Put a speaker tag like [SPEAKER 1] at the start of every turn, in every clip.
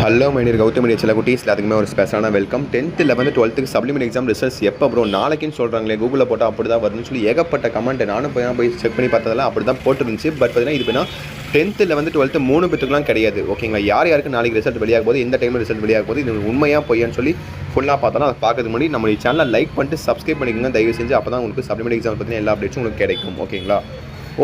[SPEAKER 1] Hello my dear Gautham media சில குட்டீஸில் அதுக்குமே ஒரு ஸ்பெஷலான welcome. 10th 11th 12th supplement exam results எப்போ ப்ரோ நாளைக்குன்னு சொல்கிறாங்களே, கூகுளில் போட்டால் அப்படி தான் வருதுன்னு சொல்லி ஏகப்பட்ட கமெண்ட். நானும் போய் செக் பண்ணி பார்த்ததெல்லாம் அப்படி தான் போட்டுருந்துச்சு. பட் பார்த்தீங்கன்னா இது பண்ணால் 10th 11th 12th 3 பேத்துக்குலாம் கிடையாது. ஓகேங்களா, யாருக்கு நாளைக்கு ரிசல்ட் வெளியாக போது, எந்த டைமில் ரிசல்ட் வெளியாக போது, இது உண்மையாக பொய்யான்னு சொல்லி ஃபுல்லாக பார்த்தோன்னா அதை பார்க்கறதுக்கு முன்னாடி நம்ம சேனலை லைக் பண்ணிட்டு சப்ஸ்கிரைப் பண்ணிக்கோங்க தயவு செஞ்சு. அப்போ தான் உங்களுக்கு சப்ளிமெண்ட் எக்ஸாம் பற்றின எல்லா அப்டேட்ஸும் உங்களுக்கு கிடைக்கும். ஓகேங்களா,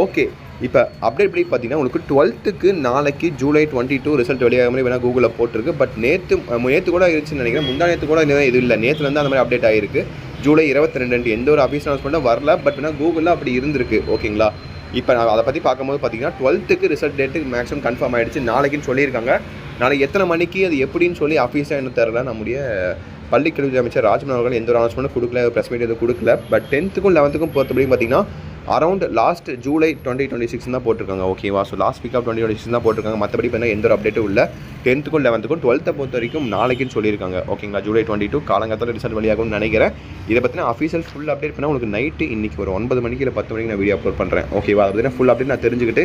[SPEAKER 1] ஓகே. இப்போ அப்டேட் படி பார்த்தீங்கன்னா உங்களுக்கு 12th நாளைக்கு ஜூலை 22 ரிசல்ட் வெளியாக மாதிரி வேணால் கூகுளில் போட்டிருக்கு. பட் நேற்று கூட இருந்துச்சுன்னு நினைக்கிறேன். முந்தா நேற்று கூட இது இல்லை, நேற்றுலேருந்து அந்த மாதிரி அப்டேட் ஆகிருக்கு. ஜூலை 22 எந்த ஒரு ஆஃபீஸ் அனௌன்ஸ்மெண்ட்டும் வரல. பட் வேணால் கூகுளில் அப்படி இருந்திருக்கு. ஓகேங்களா, இப்போ நான் அதை பற்றி பார்க்கும்போது பார்த்தீங்கன்னா 12th result date maximum confirm ஆகிடுச்சு. நாளைக்குன்னு சொல்லியிருக்காங்க. நாளைக்கு எத்தனை மணிக்கு அது எப்படின்னு சொல்லி ஆஃபீஸாக என்ன தெரில. நம்முடைய பள்ளிக்கல்வி அமைச்சர் ராஜ்மோகன் அவர்கள் எந்த ஒரு அனௌன்ஸ்மெண்ட்டும் கொடுக்கல, ப்ரெஸ் மீட் எதுவும் கொடுக்கல. பட் 10th 11th பொறுத்தபடி பார்த்தீங்கன்னா அரௌண்ட் லாஸ்ட் ஜூலை 2026 தான் போட்டிருக்காங்க. ஓகேவா, ஸோ லாஸ்ட் வீக் ஆஃப் 2026 தான் போட்டிருக்காங்க. மற்றபடி பார்த்தீங்கன்னா எந்த ஒரு அப்டேட்டும் இல்லை. 10th 11th 12th பொறுத்த வரைக்கும் நாளைக்குன்னு சொல்லியிருக்காங்க. ஓகேங்களா, ஜூலை 22 காலங்காலத்தில் ரிசல்ட் வெளியாகும்னு நினைக்கிறேன். இதை பற்றின அஃபீஷியல் ஃபுல் அப்டேட் பண்ணால் உங்களுக்கு நைட்டு இன்றைக்கி ஒரு 9 மணிக்கு இல்லை 10 மணிக்கு நான் வீடியோ அப்லோட் பண்ணுறேன். ஓகேவா, அதை பற்றின ஃபுல் அப்டேட் நான் தெரிஞ்சுக்கிட்டு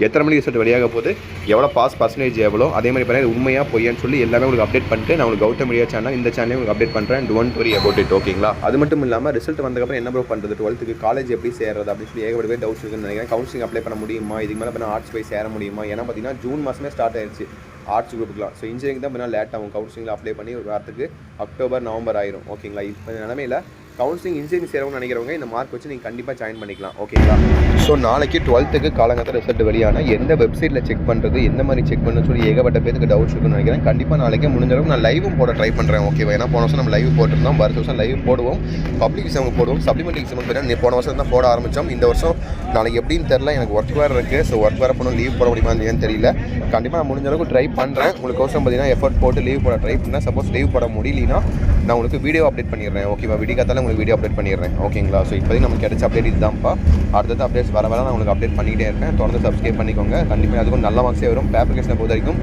[SPEAKER 1] எத்தனை மணிக்கு ரிசல்ட் வெளியாக போகுது, எவ்வளோ பாஸ் பர்சன்டேஜ் எவ்வளோ, அதே மாதிரி பார்த்தீங்கன்னா உண்மையாக பொய்யான்னு சொல்லி எல்லாமே உங்களுக்கு அப்டேட் பண்ணிட்டு நான் உங்களுக்கு கௌதம் மீடியா சேனல் இந்த சேனலே உங்களுக்கு அப்டேட் பண்ணுறேன். Don't worry about it. ஓகேங்களா, அது மட்டும் இல்லாமல் ரிசல்ட் வந்ததுக்கப்புறம் என்ன ப்ரோ பண்ணுறது, 12th காலேஜ் எப்படி சேர்றது அப்படின்னு சொல்லி ஏகப்பட்ட பேர் டவுட்ஸ் இருக்குன்னு நினைக்கிறேன். கவுன்சிலிங் அப்ளை பண்ண முடியுமா, இதுக்கு மேலே பண்ணால் ஆர்ட்ஸ் போய் சேர முடியுமா? ஏன்னா பார்த்தீங்கன்னா ஜூன் மாதமே ஸ்டார்ட் ஆயிடுச்சு ஆர்ட்ஸ் குரூப்புக்குலாம். ஸோ இன்ஜினியரிங் தான் பண்ணால் லேட் ஆகும். கவுன்சிலிங்கில் அப்ளை பண்ணி ஒரு வாரத்துக்கு அக்டோபர் நவம்பர் ஆயிரும். ஓகேங்களா, இப்போ நிலமையில் கவுன்சிலிங் இன்ஜினியரிங் சேரணும்னு நினைக்கிறவங்க இந்த மார்க் வச்சு நீங்கள் கண்டிப்பாக ஜாயின் பண்ணிக்கலாம். ஓகேங்களா, ஸோ நாளைக்கு 12th காலங்கத்தில் ரிசல்ட் வெளியான எந்த வெப்சைட்டில் செக் பண்ணுறது, எந்த மாதிரி செக் பண்ணணும்னு சொல்லி ஏகப்பட்ட பேருக்கு டவுட்ஸ் இருக்குன்னு நினைக்கிறேன். கண்டிப்பாக நாளைக்கே முடிஞ்ச அளவுக்கு நான் லைவும் போட ட்ரை பண்ணுறேன். ஓகேவா, ஏன்னா போன வருஷம் நம்ம லைவ் போட்டிருந்தோம், வருஷ வருஷம் லைவ் போடுவோம். பப்ளிக் எக்ஸாமுக்கு போடுவோம், சப்ளிமெண்ட் எக்ஸாமுக்கு பார்த்தீங்கன்னா போன வருஷம் தான் போட ஆரம்பித்தோம். இந்த வருஷம் நாளைக்கு எப்படின்னு தெரில, எனக்கு ஒர்க் வேறு இருக்குது. ஸோ ஒர்க் வேறு பண்ணணும், லீவ் போட முடியுமா இல்லையான்னு தெரியல. கண்டிப்பாக நான் முடிஞ்ச அளவுக்கு ட்ரை பண்ணுறேன். உங்களுக்கு வருஷம் பார்த்தீங்கன்னா எஃபர்ட் போட்டு லீவ் போட ட்ரை பண்ணேன். சப்போஸ் லீவ் போட முடியலனா நான் உங்களுக்கு வீடியோ அப்டேட் பண்ணிடுறேன். ஓகேவா, விடிகாத்தால உங்களுக்கு வீடியோ அப்டேட் பண்ணிடுறேன். ஓகேங்களா, ஸோ இப்போதைக்கு நமக்கு கிடைச்ச அப்டேட் இதுதான்ப்பா. அடுத்தது அப்டேட்ஸ் வர நான் உங்களுக்கு அப்டேட் பண்ணிக்கிட்டே இருக்கேன். தொடர்ந்து சப்ஸ்கிரைப் பண்ணிக்கோங்க. கண்டிப்பாக அதுக்கும் நல்ல மார்க்ஸே வரும். பேப்பர் பொறுத்த வரைக்கும்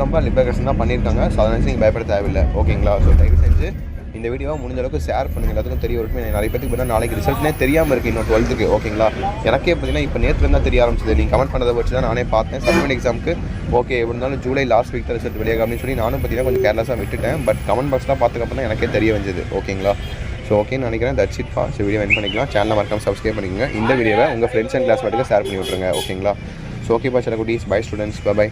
[SPEAKER 1] ரொம்ப லிபரேஷன் தான் பண்ணியிருக்காங்க. ஸோ அதனால நீங்கள் பயப்பட தேவையில்லை. ஓகேங்களா, ஸோ தயவு செஞ்சு இந்த வீடியோவை முடிஞ்ச அளவுக்கு ஷேர் பண்ணுங்கள். எல்லாத்துக்கும் தெரிய வரைக்கும் நிறைய பேருக்கு பார்த்தீங்கன்னா நாளைக்கு ரிசல்ட்னே தெரியாமல் இருக்குது இன்னும் 12th. ஓகேங்களா, எனக்கே பார்த்தீங்கன்னா இப்போ நேற்றுலேருந்து தான் தெரிய ஆரம்பிச்சது. நீங்கள் கமெண்ட் பண்ணதை வச்சு தான் நானே பார்த்தேன். சப்ளிமெண்ட் எக்ஸாமுக்கு ஓகே எப்படி இருந்தாலும் ஜூலை லாஸ்ட் வீக் தான் ரிசல்ட் வெளியாக அப்படின்னு சொல்லி நானும் பார்த்தீங்கன்னா கொஞ்சம் கேர்லெஸ்ஸாக விட்டுட்டேன். பட் கமெண்ட் பாக்ஸ்லாம் பார்த்துக்கப்போ தான் எனக்கே தெரிய வந்தது. ஓகேங்களா, ஸோ ஓகேன்னு நினைக்கிறேன். That's it for. So video end பண்ணிக்கலாம். சேனலை மறக்காம சப்ஸ்கிரைப் பண்ணிக்கோங்க. இந்த வீடியோவை உங்கள் ஃப்ரெண்ட்ஸ் அண்ட் கிளாஸ் மட்டும் ஷேர் பண்ணி விட்ருங்க. ஓகேங்களா, ஸோ ஓகேப்பா சில குட்டீஸ். Bye students, by.